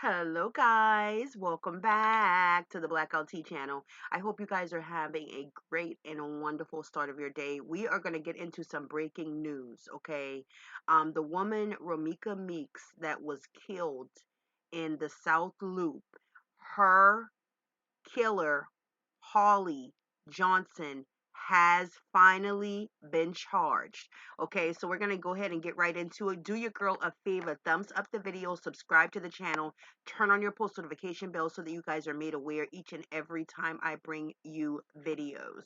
Hello, guys. Welcome back to the Blackout Tea channel. I hope you guys are having a great and a wonderful start of your day. We are going to get into some breaking news, okay? The woman, Romeca Meeks, that was killed in the South Loop, her killer, Holly Johnson, has finally been charged. Okay, so we're going to go ahead and get right into it. Do your girl a favor, thumbs up the video, subscribe to the channel, turn on your post notification bell so that you guys are made aware each and every time I bring you videos.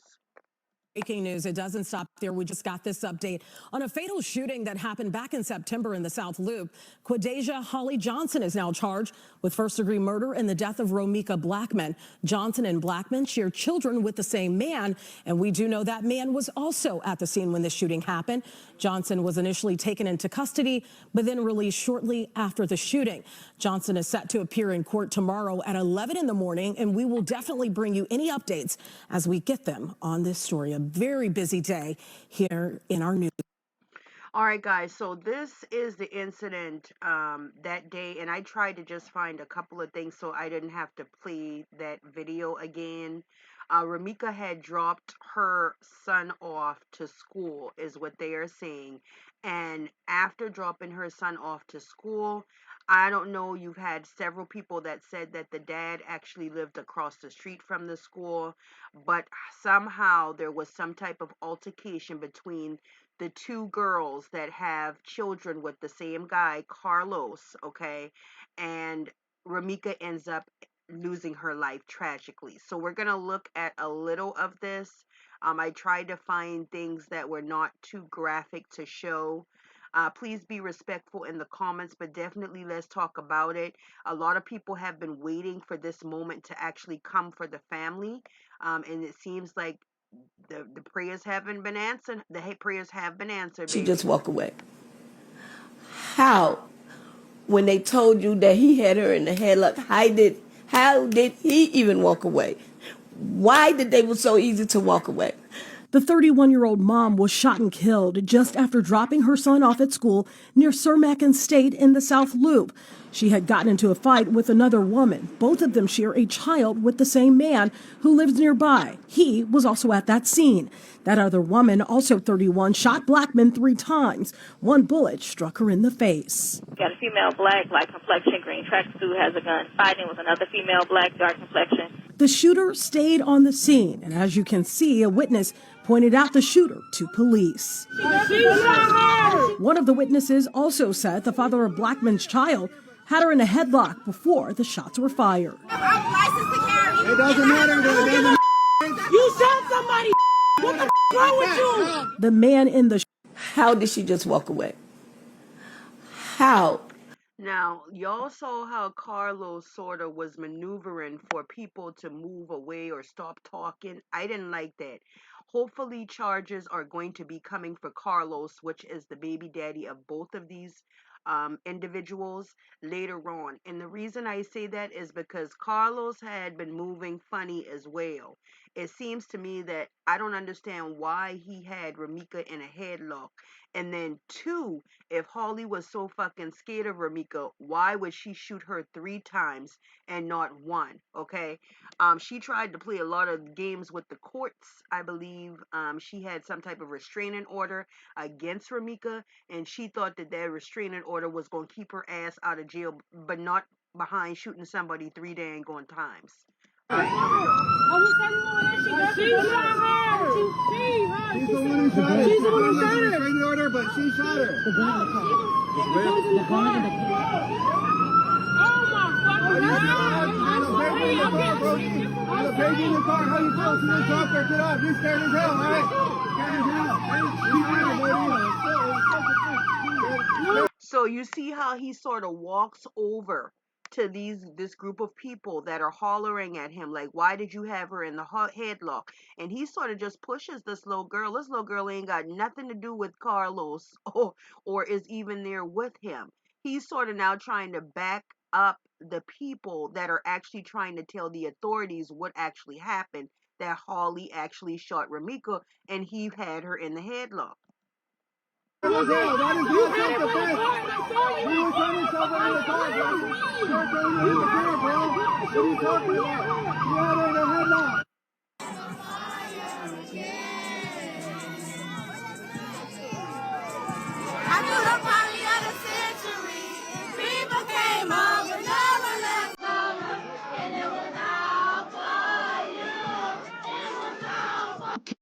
Breaking news, it doesn't stop there. We just got this update on a fatal shooting that happened back in September in the South Loop. Quadeja Holly Johnson is now charged with first-degree murder in the death of Romeca Blackman. Johnson and Blackman share children with the same man, and we do know that man was also at the scene when the shooting happened. Johnson was initially taken into custody, but then released shortly after the shooting. Johnson is set to appear in court tomorrow at 11 in the morning, and we will definitely bring you any updates as we get them on this story. A very busy day here in our news. All right, guys, so this is the incident that day, and I tried to just find a couple of things so I didn't have to play that video again. Romeca had dropped her son off to school, is what they are saying. And after dropping her son off to school, I don't know, you've had several people that said that the dad actually lived across the street from the school, but somehow there was some type of altercation between the two girls that have children with the same guy, Carlos, okay? And Romeca ends up losing her life tragically. So we're going to look at a little of this. I tried to find things that were not too graphic to show. Please be respectful in the comments, but definitely let's talk about it. A lot of people have been waiting for this moment to actually come for the family. And it seems like the prayers haven't been answered. The prayers have been answered, She baby. just walk away. How? When they told you that he had her in the headlock, how did he even walk away? Why did they was so easy to walk away? The 31-year-old mom was shot and killed just after dropping her son off at school near Romeca State in the South Loop. She had gotten into a fight with another woman. Both of them share a child with the same man who lives nearby. He was also at that scene. That other woman, also 31, shot Blackman 3 times. One bullet struck her in the face. Got a female black, light complexion, green tracksuit, has a gun, fighting with another female black, dark complexion. The shooter stayed on the scene, and as you can see, a witness pointed out the shooter to police. One of the witnesses also said the father of Blackman's child had her in a headlock before the shots were fired. I'm licensed to carry. It doesn't matter. You shot somebody. What the wrong with you? The man in the How did she just walk away? How? Now, y'all saw how Carlos sort of was maneuvering for people to move away or stop talking. I didn't like that. Hopefully, charges are going to be coming for Carlos, which is the baby daddy of both of these individuals later on. And the reason I say that is because Carlos had been moving funny as well. It seems to me that I don't understand why he had Romeca in a headlock. And then two, if Holly was so fucking scared of Romeca, why would she shoot her 3 times and not one? Okay. She tried to play a lot of games with the courts. I believe she had some type of restraining order against Romeca, and she thought that that restraining order was going to keep her ass out of jail, but not behind shooting somebody 3 dang on times. She's the one who shot her. She's the one who shot her. Restraining order, but she shot her. The gun in the car. The gun in the car. Oh my fucking God! There's a baby in the car. How you feel? She didn't drop her. Get up. You scared as hell, all right? So you see how he sort of walks over to this group of people that are hollering at him like, why did you have her in the headlock? And he sort of just pushes this little girl. This little girl ain't got nothing to do with Carlos or is even there with him. He's sort of now trying to back up the people that are actually trying to tell the authorities what actually happened, that Holly actually shot Romeca and he had her in the headlock. That is not self-defense. He was trying to self-defense. You're telling me you can't, bro. What are you talking about? You had her in a headlock. After the party of the century, people came over, never left over, and it was all for you. It was all for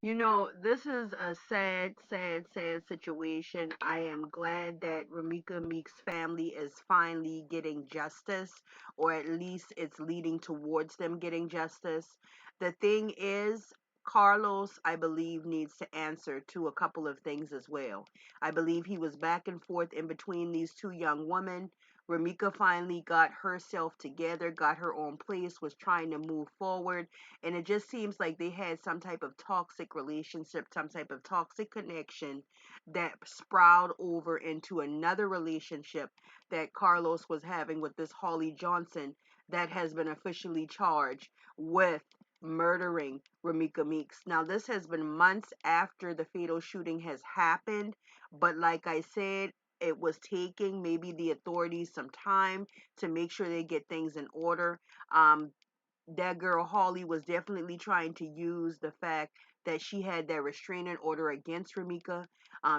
You know, this is a sad, sad, sad situation. I am glad that Romeca Meeks' family is finally getting justice, or at least it's leading towards them getting justice. The thing is, Carlos, I believe, needs to answer to a couple of things as well. I believe he was back and forth in between these two young women. Romeca finally got herself together, got her own place, was trying to move forward, and it just seems like they had some type of toxic relationship, some type of toxic connection that sprawled over into another relationship that Carlos was having with this Holly Johnson that has been officially charged with murdering Romeca Meeks. Now, this has been months after the fatal shooting has happened, but like I said, it was taking maybe the authorities some time to make sure they get things in order. Um, that girl Holly was definitely trying to use the fact that she had that restraining order against Romeca.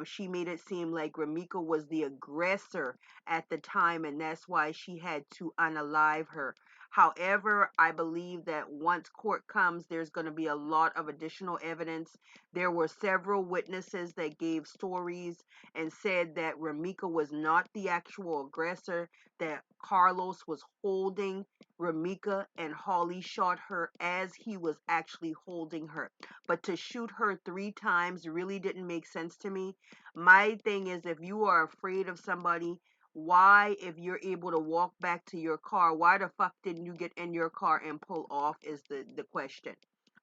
She made it seem like Romeca was the aggressor at the time, and that's why she had to unalive her. However, I believe that once court comes, there's going to be a lot of additional evidence. There were several witnesses that gave stories and said that Romeca was not the actual aggressor, that Carlos was holding Romeca, and Holly shot her as he was actually holding her. But to shoot her 3 times really didn't make sense to me. My thing is, if you are afraid of somebody, why, if you're able to walk back to your car, why the fuck didn't you get in your car and pull off is the question.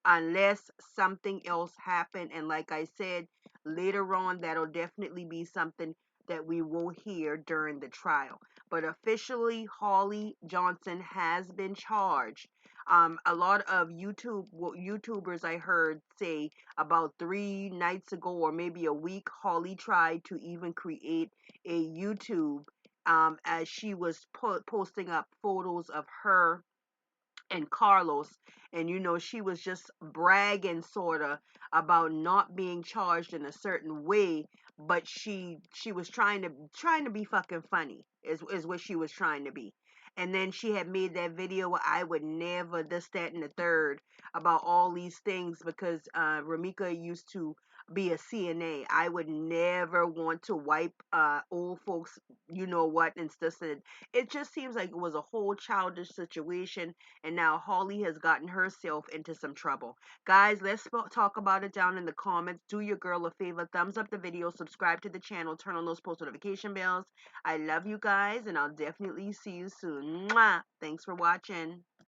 Unless something else happened. And like I said, later on, that'll definitely be something that we will hear during the trial. But officially, Holly Johnson has been charged. A lot of YouTubers I heard say about 3 nights ago or maybe a week, Holly tried to even create a YouTube as she was posting up photos of her and Carlos, and she was just bragging sort of about not being charged in a certain way, but she was trying to be fucking funny is what she was trying to be. And then she had made that video where I would never this that and the third about all these things because Romeca used to be a CNA. I would never want to wipe old folks, you know what, and stuff. It just seems like it was a whole childish situation, and now Holly has gotten herself into some trouble. Guys, let's talk about it down in the comments. Do your girl a favor, thumbs up the video, subscribe to the channel, turn on those post notification bells. I love you guys, and I'll definitely see you soon. Mwah! Thanks for watching.